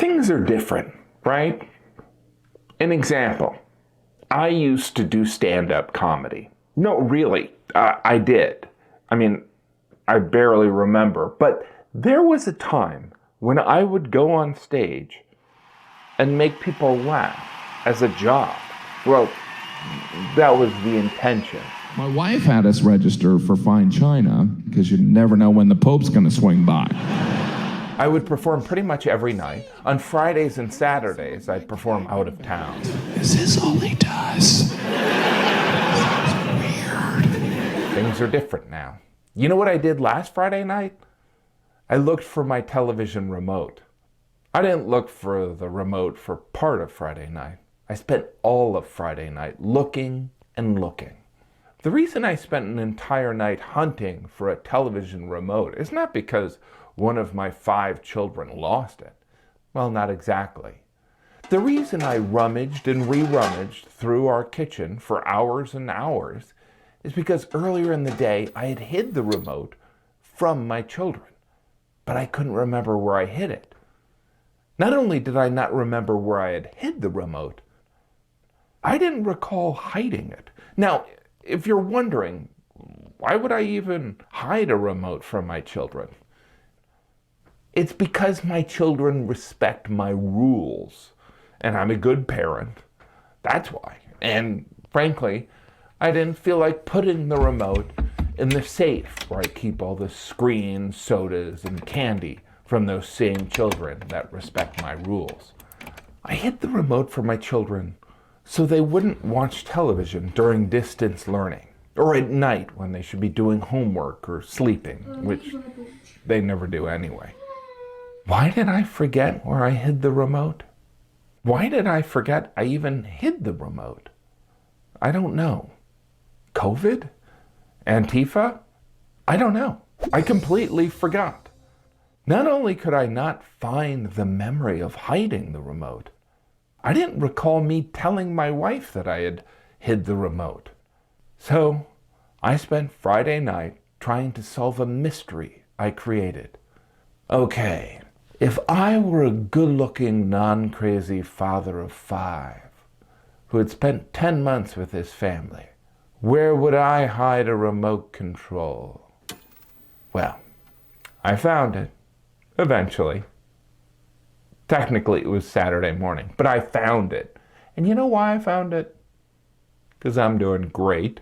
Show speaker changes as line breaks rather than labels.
Things are different, right? An example, I used to do stand-up comedy. No, really, I did. I mean, I barely remember, but there was a time when I would go on stage and make people laugh as a job. Well, that was the intention.
My wife had us register for Fine China because you never know when the Pope's going to swing by.
I would perform pretty much every night. On Fridays and Saturdays, I'd perform out of town.
Is this all he does? Weird.
Things are different now. You know what I did last Friday night? I looked for my television remote. I didn't look for the remote for part of Friday night. I spent all of Friday night looking and looking. The reason I spent an entire night hunting for a television remote is not because one of my 5 children lost it. Well, not exactly. The reason I rummaged and re-rummaged through our kitchen for hours and hours is because earlier in the day I had hid the remote from my children, but I couldn't remember where I hid it. Not only did I not remember where I had hid the remote, I didn't recall hiding it. Now, if you're wondering, why would I even hide a remote from my children? It's because my children respect my rules, and I'm a good parent. That's why. And frankly, I didn't feel like putting the remote in the safe where I keep all the screens, sodas, and candy from those same children that respect my rules. I hid the remote from my children so they wouldn't watch television during distance learning, or at night when they should be doing homework or sleeping, which they never do anyway. Why did I forget where I hid the remote? Why did I forget I even hid the remote? I don't know. COVID? Antifa? I don't know. I completely forgot. Not only could I not find the memory of hiding the remote, I didn't recall me telling my wife that I had hid the remote. So I spent Friday night trying to solve a mystery I created. Okay, if I were a good-looking, non-crazy father of 5 who had spent 10 months with his family, where would I hide a remote control? Well, I found it, eventually. Technically, it was Saturday morning, but I found it. And you know why I found it? Because I'm doing great.